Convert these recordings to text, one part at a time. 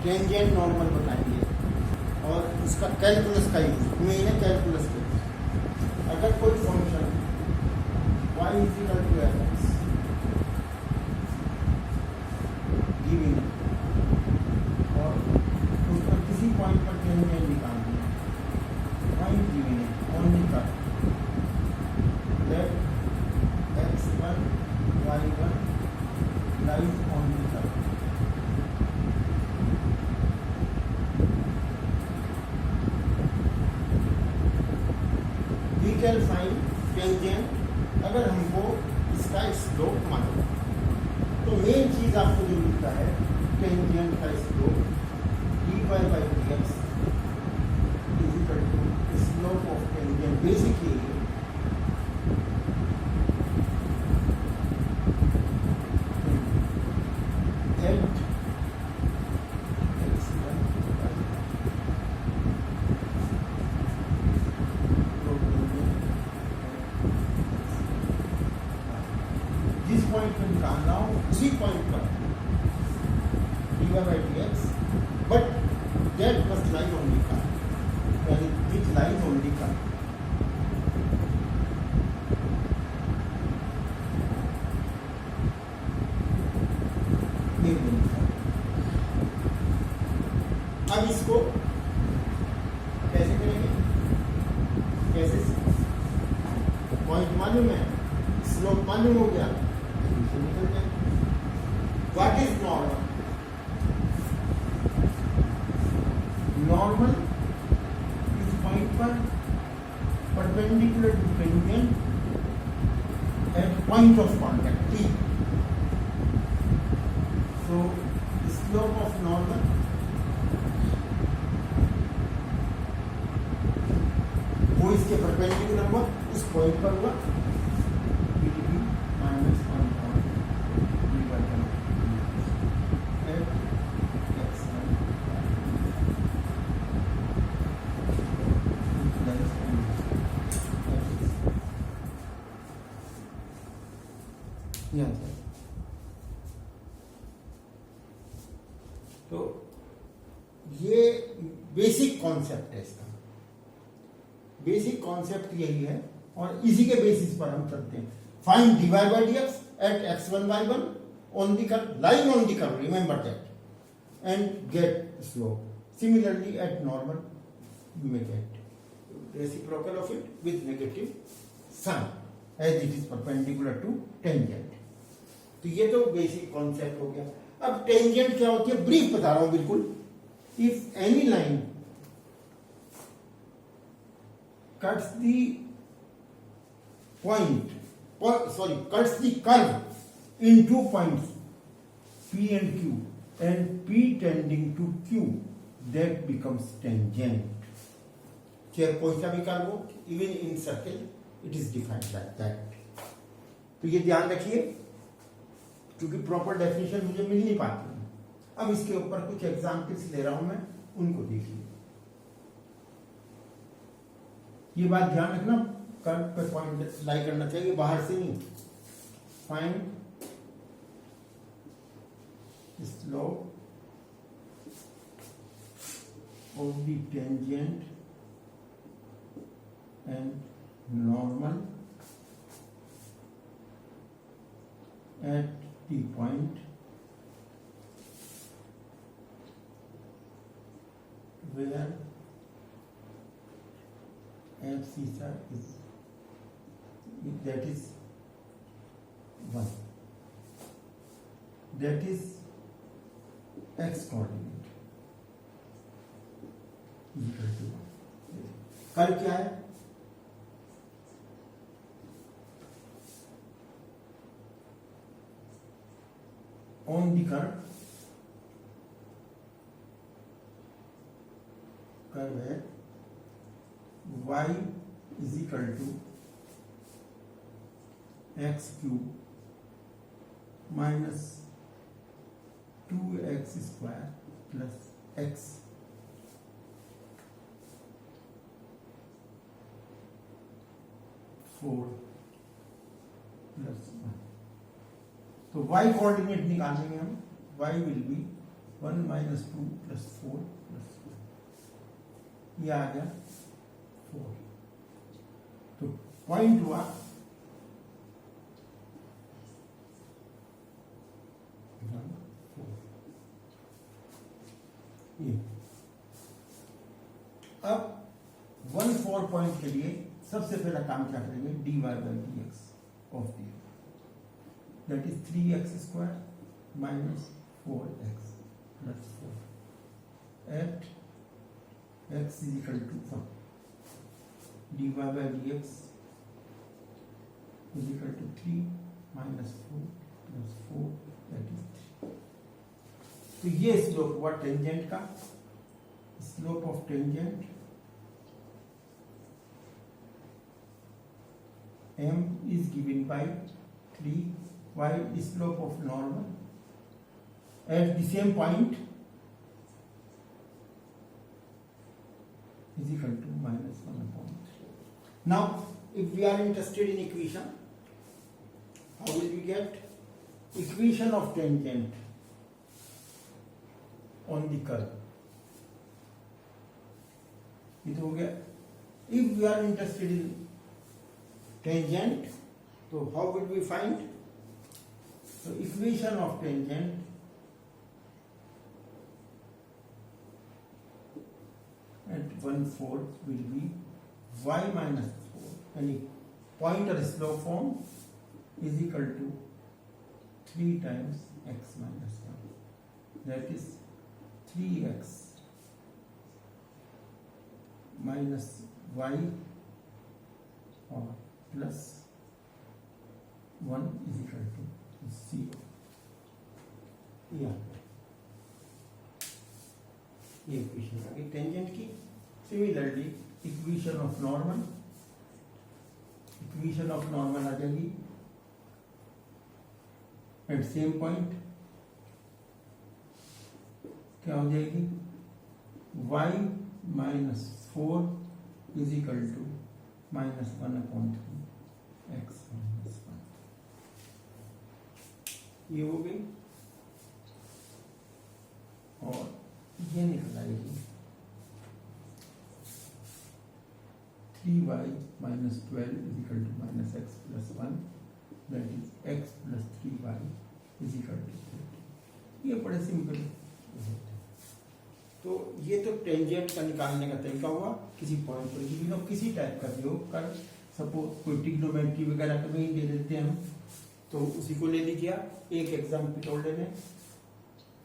Tangent normal बताएंगे और उसका कैलकुलस का यूज मेन है कैलकुलस का। अगर कोई function y is equal to F X given और उस पर किसी पॉइंट पर टेंजेंट निकालना है, पॉइंट गिवन है ओनली का that x1 y1 lies only का। वी कैन फाइंड टेंजेंट अगर हमको इसका स्लोप मालूम, तो मेन चीज आपको जो मिलता है टेंजेंट का slope dy by dx is equal to slope of tangent basically at जिस पॉइंट पर निकालना हो उसी पॉइंट पर dy by dx, but that must lie on the curve, and which lies on the curve. ये बनता है। अब इसको कैसे करेंगे, कैसे पॉइंट मालूम है, स्लोप मालूम हो गया, निकल जाए। What is normal? नॉर्मल इस पॉइंट पर perpendicular to tangent at point of contact T। So slope of normal वो इसके परपेंडिकुलर हुआ, उस पॉइंट पर हुआ माइनस तो ये बेसिक कॉन्सेप्ट है इसका। बेसिक कॉन्सेप्ट यही है और इसी के बेसिस पर हम करते हैं। Find dy by dx at x1 y1 on the curve, lying on the curve, remember that, and get slope. Similarly at normal you may get reciprocal of it with negative sign as it is perpendicular to tangent. तो ये तो basic concept हो गया। अब tangent क्या होती है brief बता रहा हूं बिल्कुल। If any line cuts the point, cuts the curve in 2 points P and Q, and P tending to Q, that becomes tangent. चाहे कोई सा भी कर्व हो, even in circle, it is defined like that. तो ये ध्यान रखिए क्योंकि प्रॉपर डेफिनेशन मुझे मिल नहीं पाती है। अब इसके ऊपर कुछ एग्जाम्पल्स ले रहा हूं मैं, उनको देखिए। ये बात ध्यान रखना, कर्व पे पॉइंट लाई करना चाहिए, बाहर से नहीं। Find slope of the tangent and normal at the point where f theta is that is 1, that is x coordinate equal to 1। Curve क्या है? on the curve है y is equal to x cube minus 2x square plus x four plus one. तो y coordinate निकालेंगे हम, y will be 1 minus 2 plus 4 ये आ गया 4। तो point हुआ ये। अब 1 4 पॉइंट के लिए सबसे पहला काम क्या करेंगे, dy by dx of the, that is 3x square minus 4x plus 4 at x is equal to 1। dy by dx is equal to 3 minus 4 plus 4 that is 3। तो ये स्लोप हुआ टेंजेंट का, slope of tangent m is given by 3, while slope of normal at the same point is equal to minus 1 upon 3. Now, if we are interested in equation, how will we get equation of tangent on the curve? ये तो हो गया। If we are interested in tangent, so how will we find? So equation of tangent at 1/4 will be y minus 4, यानी point or slope form is equal to 3 times x minus 1, that is 3x minus y or plus 1 is equal to 0। ये equation आ गई tangent की। Similarly equation of normal, equation of normal आ जाएगी at same point, क्या हो जाएगी, y minus 4 is equal to minus 1 upon 3 x minus 1। ये हो गई और ये निकल आएगी 3y minus 12 is equal to minus x plus 1, that is x plus 3y is equal to 30। ये बड़े सिंपल। तो ये तो टेंजेंट का निकालने का तरीका हुआ, किसी पॉइंट पर भी लोग किसी टाइप का प्रयोग कर, सपोज कोई ट्रिग्नोमेट्री वगैरह तो नहीं दे देते हम, तो उसी को ले लीजिए। एक एग्जाम्पल और ले लें,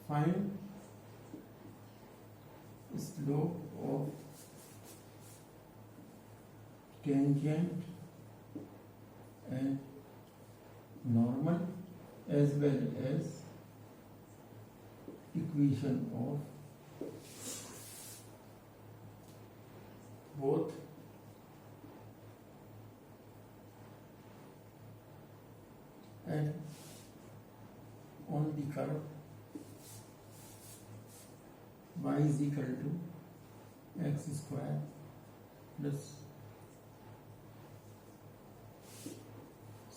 find slope of tangent and normal as well as equation of both and on the curve y is equal to x square plus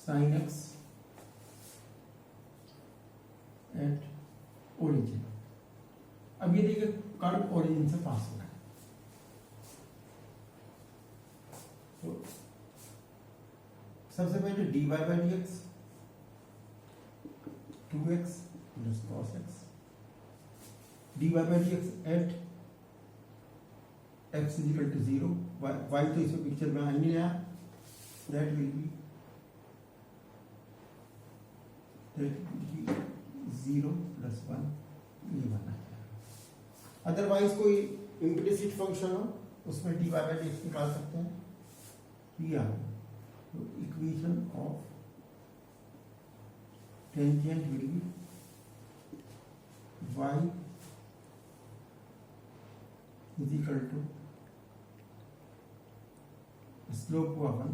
sin x at origin। अब ये देखिए कर्व ओरिजिन से पास हो रहा है, तो सबसे पहले dy by dx 2x plus cos x, dy by dx at x is equal to 0, y तो इसमें पिक्चर में आ नहीं रहा, that will be 0 plus 1, ये बना है। अदरवाइज कोई इम्प्लिसिट फंक्शन हो उसमें dy by dx निकाल सकते हैं। तो equation of tangent will be y is equal to slope हुआ 1,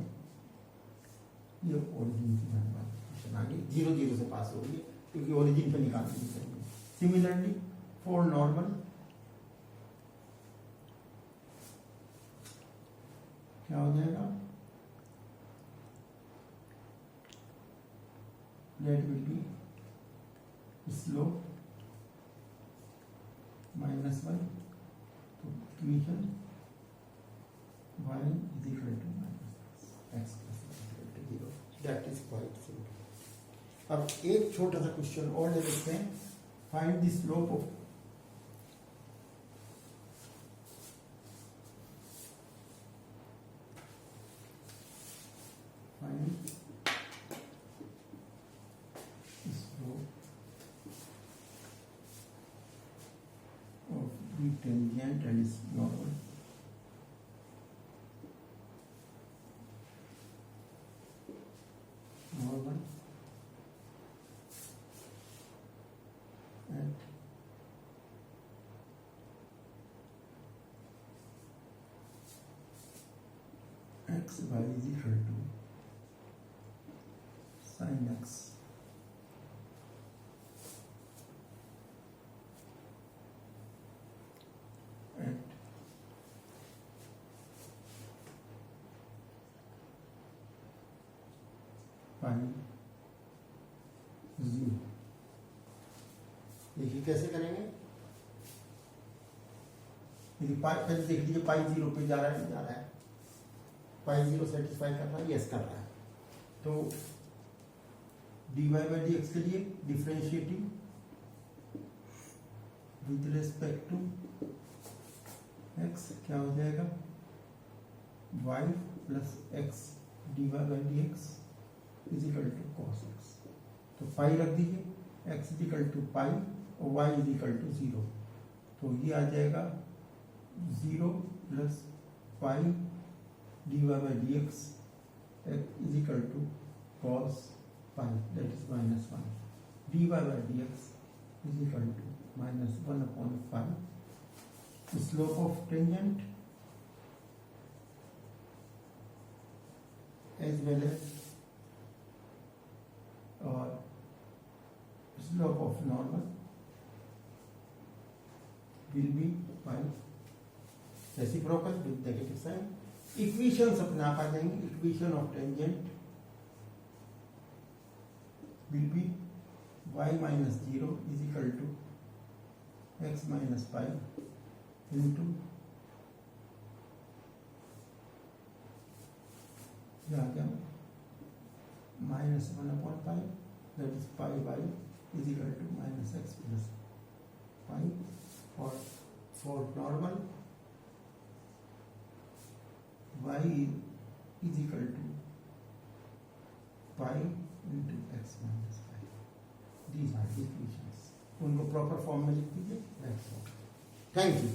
ये ओरिजिन से क्वेश्चन आगे 0 0 से पास हो गई क्योंकि ओरिजिन पे निकाल दी जाएगी। सिमिलरली फॉर नॉर्मल क्या हो जाएगा, that will be slope minus one, तो equation y is equal to minus x plus equal to zero. That is quite simple. अब एक छोटा सा क्वेश्चन और ले लेते हैं। Find the slope of find slope of the tangent and its normal at x y is equal to sin x at pi 0। देखिए कैसे करेंगे। यदि पाई, पहले देख लीजिए पाई 0 पे जा रहा है, नहीं जा रहा है। पाई 0 सेटिस्फाई कर रहा है, यस कर रहा है। तो dy by dx के लिए differentiating with respect to x क्या हो जाएगा, y plus X dy by dx is equal to cos X. तो पाई रख दीजिए, x is equal to pi और y इज इक्वल टू 0। तो ये आ जाएगा 0 plus pi dy by dx is equal to cos pi, that is minus 1। dy by dx is equal to minus 1 upon pi। Slope of tangent as well as or slope of normal will be pi reciprocal with negative sign। Equations अपने आप आ जाएंगे। Equation of tangent will be y minus 0 is equal to x minus pi into minus 1 upon pi, that is pi y is equal to minus x plus pi। For normal y is equal to pi into x minus pi। These are the equations। उनको proper form में लिख दीजिए। Thank you.